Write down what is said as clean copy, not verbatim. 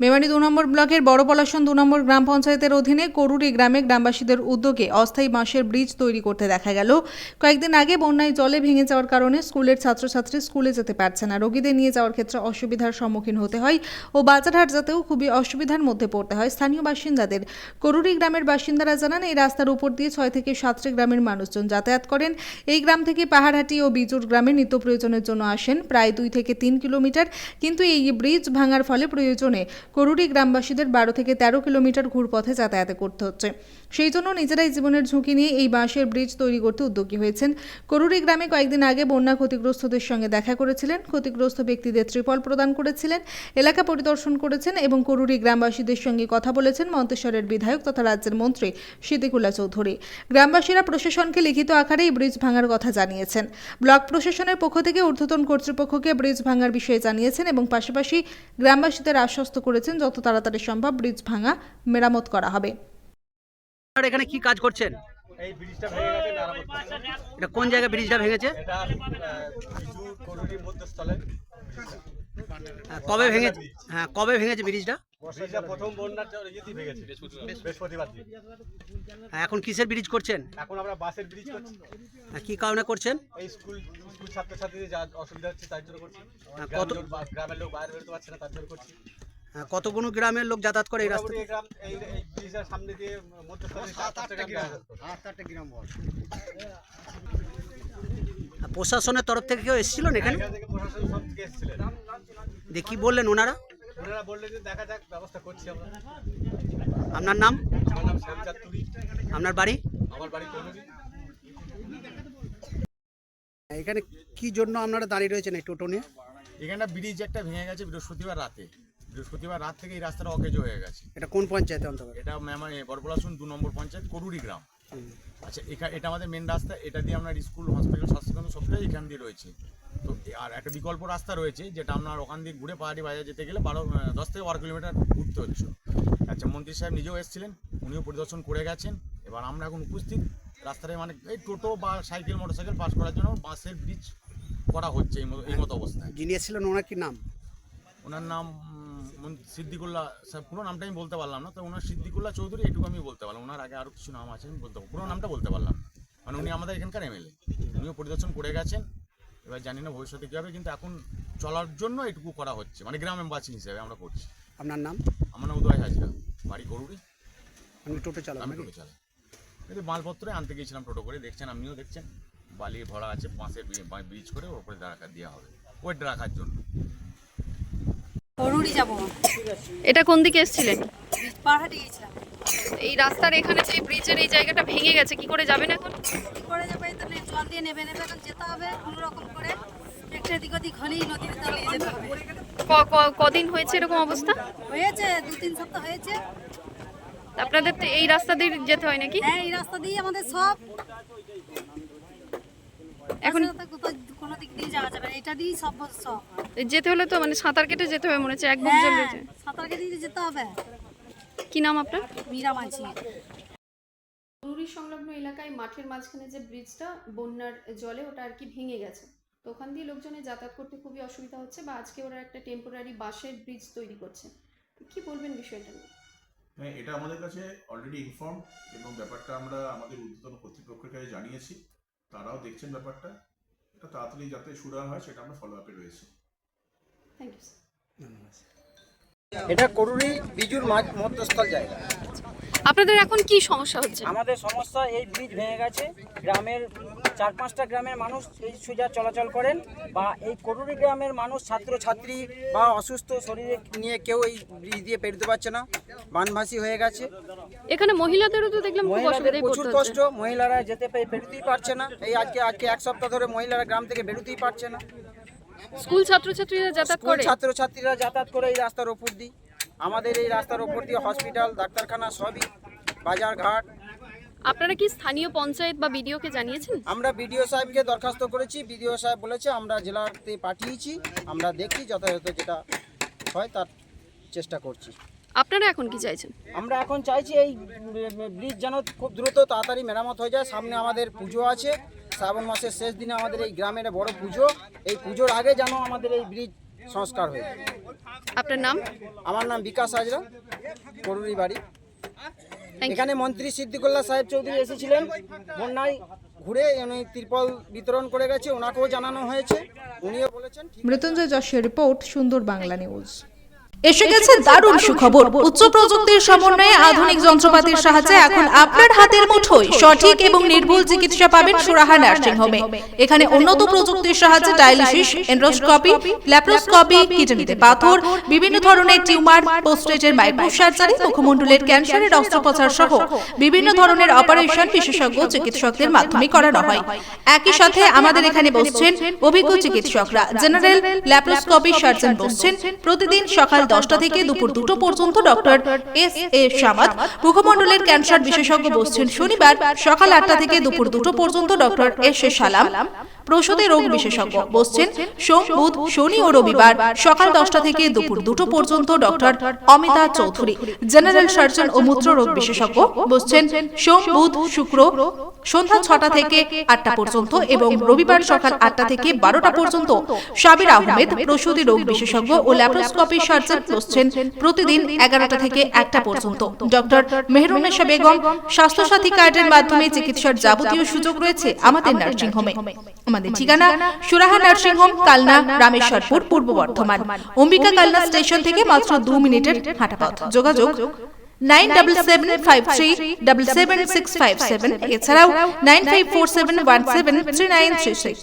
মেমারি 2 নম্বর ব্লকের বড় পলাশন 2 নম্বর গ্রাম পঞ্চায়েতের অধীনে করুরি গ্রামে গ্রামবাসীদের উদ্যোগে অস্থায়ী বাঁশের ব্রিজ তৈরি করতে দেখা গেল। কয়েকদিন আগে বন্যায় জলে ভেঙে যাওয়ার কারণে স্কুলের ছাত্রছাত্রী স্কুলে যেতে পারছে না, রোগীদের নিয়ে যাওয়ার ক্ষেত্রে অসুবিধার সম্মুখীন হতে হয় ও বাজারহাট যেতেও খুবই অসুবিধার মধ্যে পড়তে হয় স্থানীয় বাসিন্দাদের। করুরি গ্রামের বাসিন্দারা জানান, এই রাস্তার উপর দিয়ে 6 থেকে 7টি গ্রামের মানুষজন যাতায়াত করেন। এই গ্রাম থেকে পাহাড়হাটি ও বিজুর গ্রামে নিত্য প্রয়োজনের জন্য আসেন প্রায় 2 থেকে 3 কিলোমিটার, কিন্তু এই ব্রিজ ভাঙার ফলে প্রয়োজনে করুরি গ্রামবাসীদের 12 থেকে 13 কিলোমিটার ঘুরপথে যাতায়াত করতে হচ্ছে। সেই জন্য নিজেরাই জীবনের ঝুঁকি নিয়ে এই বাঁশের ব্রিজ তৈরি করতে উদ্যোগী হয়েছেন। করুরি গ্রামে কয়েকদিন আগে বন্যা ক্ষতিগ্রস্তদের সঙ্গে দেখা করেছিলেন, ক্ষতিগ্রস্ত ব্যক্তিদের ত্রিপল প্রদান করেছিলেন, এলাকা পরিদর্শন করেছেন এবং করুরি গ্রামবাসীদের সঙ্গে কথা বলেছেন মন্তেশ্বরের বিধায়ক তথা রাজ্যের মন্ত্রী সিদ্দিকুল্লাহ চৌধুরী। গ্রামবাসীরা প্রশাসনকে লিখিত আকারে এই ব্রিজ ভাঙার কথা জানিয়েছেন। ব্লক প্রশাসনের পক্ষ থেকে ঊর্ধ্বতন কর্তৃপক্ষকে ব্রিজ ভাঙার বিষয়ে জানিয়েছেন এবং পাশাপাশি গ্রামবাসীদের আশ্বস্ত করেছেন যত তাড়াতাড়ি সম্ভব ব্রিজ ভাঙা মেরামত করা হবে। আর এখানে কি কাজ করছেন? এই ব্রিজটা ভেঙে গেছে, মেরামত করছে। এটা কোন জায়গায় ব্রিজটা ভেঙেছে? এটা বিজু করুরি মধ্যস্থলে। কবে ভেঙেছে? হ্যাঁ, কবে ভেঙেছে ব্রিজটা? ব্রিজটা প্রথম বন্যার ইয়েতেই ভেঙেছে, বৃহস্পতিবার দিন। এখন কিসের ব্রিজ করছেন? এখন আমরা বাসের ব্রিজ করছি। কি কারণে করছেন? এই স্কুল ছাত্রছাত্রীদের যা অসুবিধা হচ্ছে তার জন্য করছি। গ্রামের লোক বাইরে বেরোতে পারছে না, তার জন্য করছি। কতগুলো গ্রামের লোক যাতায়াত করে এই রাস্তা? এই গ্রাম এই ব্রিজের সামনে দিয়ে মধ্যস্থলে 7-8টা গ্রাম। প্রশাসনের তরফ থেকে কেউ এসেছিলেন এখানে? এখান থেকে প্রশাসন সব থেকে এসেছিলেন। কি বললেন ওনারা? ওনারা বললেন যে দেখা যাক, ব্যবস্থা করছি আমরা। আপনার নাম? আমার নাম শ্যামচাঁদ তুরি। আপনার বাড়ি? আমার বাড়ি করুরি। এখানে কি জন্য আপনারা দাঁড়িয়ে রয়েছেন এই টোটো নিয়ে? এখানটা ব্রিজ একটা ভেঙে গেছে বৃহস্পতিবার রাতে। বৃহস্পতিবার রাত থেকে এই রাস্তাটা অকেজো হয়ে গেছে। এটা কোন পঞ্চায়েতে অন্তর্গত? এটা বড়পলাশুন 2 নম্বর পঞ্চায়েত করুরি গ্রাম। আচ্ছা, এটা আমাদের মেন রাস্তা। এটা দিয়ে আপনার স্কুল, হসপিটাল, স্বাস্থ্যকেন্দ্র সবটাই এখান দিয়ে রয়েছে। তো আর একটা বিকল্প রাস্তা রয়েছে যেটা আপনার ওখান দিয়ে ঘুরে পাহাড়ি বাজার যেতে গেলে 10 থেকে 12 কিলোমিটার ঘুরতে হচ্ছে। আচ্ছা, মন্ত্রী সাহেব নিজেও এসেছিলেন, উনিও পরিদর্শন করে গেছেন। এবার আমরা এখন উপস্থিত রাস্তায়, মানে এই টোটো বা সাইকেল, মোটরসাইকেল পাস করার জন্য বাসের ব্রিজ করা হচ্ছে এই মতো অবস্থায়। যিনি এসেছিলেন ওনার কি নাম? ওনার নাম সিদ্দিকুল্লাহ সাহেব। পুরো নামটা আমি বলতে পারলাম না, তো ওনার সিদ্দিকুল্লাহ চৌধুরী এইটুকু আমি বলতে পারলাম। ওনার আগে আরও কিছু নাম আছে, আমি বলতে পুরো নামটা বলতে পারলাম না। মানে উনি আমাদের এখানকার এমএলএ, উনিও পরিদর্শন করে গেছেন। এবার জানি না ভবিষ্যতে কী হবে, কিন্তু এখন চলার জন্য এটুকু করা হচ্ছে, মানে গ্রামবাসী হিসেবে আমরা করছি। আপনার নাম? আমার নাম উদয় হাজরা, বাড়ি করুরি। আমি টোটো চালাই। আমি টোটো চালাই। কিন্তু মালপত্রে আনতে গিয়েছিলাম টোটো করে, দেখছেন, আপনিও দেখছেন বালি ভরা আছে, বাঁশের ব্রিজ করে ওর উপরে দেওয়া হবে ওয়েট রাখার জন্য। করুরি যাব। এটা কোন দিকে এসেছিলেন? পাহাড়ে গেছিলাম। এই রাস্তার এখানে যে ব্রিজের এই জায়গাটা ভেঙে গেছে, কি করে যাবেন এখন? কি করে যাবে? তাহলে জল দিয়ে নেবে এখন যেতে হবে কোনো রকম করে। একটা দিক ওদিক হলেই নদীতে তলিয়ে যেতে হবে। কদিন হয়েছে এরকম অবস্থা? হয়েছে 2-3 সপ্তাহ হয়েছে। আপনাদের তো এই রাস্তা দিয়ে যেতে হয় নাকি? হ্যাঁ, এই রাস্তা দিয়ে আমাদের সব। এখন কোনো দিক দিয়ে যাওয়া যাবে না, এটা দিয়েই সব। যেতে হলে তো মানে সাঁতার কেটে যেতে হবে মনে হচ্ছে, এক বুক জল রয়েছে। সাঁতার কেটে যেতে হবে। কি নাম আপনার? মীরা মাঝি। করুরি সংলগ্ন এলাকায় মাঠের মাঝখানে যে ব্রিজটা বন্যার জলে ওটা আর কি ভেঙে গেছে, তো ওখান দিয়ে লোকজনের যাতায়াত করতে খুবই অসুবিধা হচ্ছে, বা আজকে ওরা একটা টেম্পোরারি বাঁশের ব্রিজ তৈরি করছে। কি বলবেন বিষয়টা নিয়ে? হ্যাঁ, এটা আমাদের কাছে অলরেডি ইনফর্ম এবং ব্যাপারটা আমরা আমাদের ঊর্ধ্বতন কর্তৃপক্ষের কাছে জানিয়েছি। তারাও দেখছেন ব্যাপারটা। এটা তাড়াতাড়ি যাতে শুরু হয় সেটা আমরা ফলো আপে রয়েছি। Thank you sir. এটা করুরি বিজুর মধ্যস্থল জায়গা। আপনাদের এখন কি সমস্যা হচ্ছে? আমাদের সমস্যা, এই ব্রিজ ভেঙে গেছে। গ্রামের 4-5টা গ্রামের মানুষ এই সোজা চলাচল করেন, বা এই করুরি গ্রামের মানুষ ছাত্রছাত্রী বা অসুস্থ শরীরে নিয়ে কেউ এই ব্রিজ দিয়ে পেরোতে পারছে না, বানভাসী হয়ে গেছে। এখানে মহিলাদেরও তো দেখলাম খুব মহিলাদের অসুবিধায় প্রচুর পড়তে কষ্ট, হচ্ছে। মহিলারা পেরোতেই পারছে না। এই আজকে 1 সপ্তাহ ধরে মহিলারা গ্রাম থেকে বেরোতেই পারছে না। স্কুল ছাত্রছাত্রীরা যাতায়াত করে? ছাত্রছাত্রীরা যাতায়াত করে এই রাস্তার ওপর দিয়ে। আমাদের এই রাস্তার ওপর দিয়ে হসপিটাল, ডাক্তারখানা সবই, বাজার ঘাট। আপনারা কি স্থানীয় পঞ্চায়েত বা বিডিওকে জানিয়েছেন? আমরা বিডিও সাহেবকে দরখাস্ত করেছি। বিডিও সাহেব বলেছে আমরা জেলাতে পাঠিয়েছি, আমরা দেখি যথাযথ যেটা হয় তার চেষ্টা করছি। আপনারা এখন কি চাইছেন? আমরা এখন চাইছি এই ব্রিজ যেন খুব দ্রুত তাড়াতাড়ি মেরামত হয়ে যায়। সামনে আমাদের পুজো আছে, শ্রাবণ মাসের শেষ দিনে আমাদের এই গ্রামের বড় পুজো। এই পুজোর আগে যেন আমাদের এই ব্রিজ সংস্কার হয়ে যাবে। আপনার নাম? আমার নাম বিকাশ হাজরা, করুরি বাড়ি। Thank you. এখানে মন্ত্রী সিদ্দিকুল্লাহ সাহেব চৌধুরী এসেছিলেন, বন্যায় ঘুরে উনি ত্রিপল বিতরণ করে গেছে, ওনাকেও জানানো হয়েছে, উনিও বলেছেন ঠিক মৃত্যুঞ্জয় যশের রিপোর্ট, সুন্দর বাংলা নিউজ। এসে গেছে দারুণ সুখবর। উচ্চ প্রযুক্তির সমন্বয়ে আধুনিক যন্ত্রপাতির সাহায্যে এখন আপনার হাতের মুঠোয় সঠিক এবং নির্ভুল চিকিৎসা পাবেন সুরাহা নার্সিং হোমে। এখানে উন্নত প্রযুক্তির সাহায্যে ডায়ালিসিস, এন্ডোস্কোপি, ল্যাপ্রোস্কোপি, কিডনিতে পাথর, বিভিন্ন ধরনের টিউমার, পোস্টেটের মাইক্রো সার্জারি, মুখমণ্ডলের ক্যান্সারের অস্ত্রোপচার সহ বিভিন্ন ধরনের অপারেশন বিশেষজ্ঞ চিকিৎসকদের মাধ্যমে করানো হয়। একই সাথে আমাদের এখানে বসছেন অভিজ্ঞ চিকিৎসকরা। জেনারেল ল্যাপ্রোস্কোপি সার্জন বসছেন প্রতিদিন সকাল 10টা থেকে দুপুর 2টো পর্যন্ত ডক্টর এস.এ. সামাদ। মুখমণ্ডলের ক্যান্সার বিশেষজ্ঞ বসছেন শনিবার সকাল 8টা থেকে দুপুর 2টো পর্যন্ত ডক্টর এস.এ. সালাম। প্রসূতি রোগ বিশেষজ্ঞ বসছেন সোম, বুধ, শনি ও রবিবার সকাল 10টা থেকে দুপুর 2টো পর্যন্ত doctor Amita Chowdhury. General surgeon ও মূত্র রোগ বিশেষজ্ঞ বসছেন সোম, বুধ, শুক্র সন্ধ্যা 6টা থেকে 8টা পর্যন্ত এবং রবিবার সকাল 8টা থেকে 12টা পর্যন্ত। সাবির আহমেদ প্রসূতি রোগ বিশেষজ্ঞ ও ল্যাপ্রোস্কোপি সার্জন বসছেন প্রতিদিন 11টা থেকে 1টা পর্যন্ত। ডক্টর মেহরুন্নেসা বেগম। স্বাস্থ্যসাথী কার্ডের মাধ্যমে চিকিৎসার যাবতীয় সুযোগ রয়েছে আমাদের নার্সিং হোমে। আমাদের ঠিকানা সুরাহা নার্সিং হোম, কালনা, রামেশ্বরপুর, পূর্ব বর্ধমান। অম্বিকা কালনা স্টেশন থেকে মাত্র 2 মিনিটের হাঁটা পথ। যোগাযোগ 9775377657, এছাড়াও 9547173936।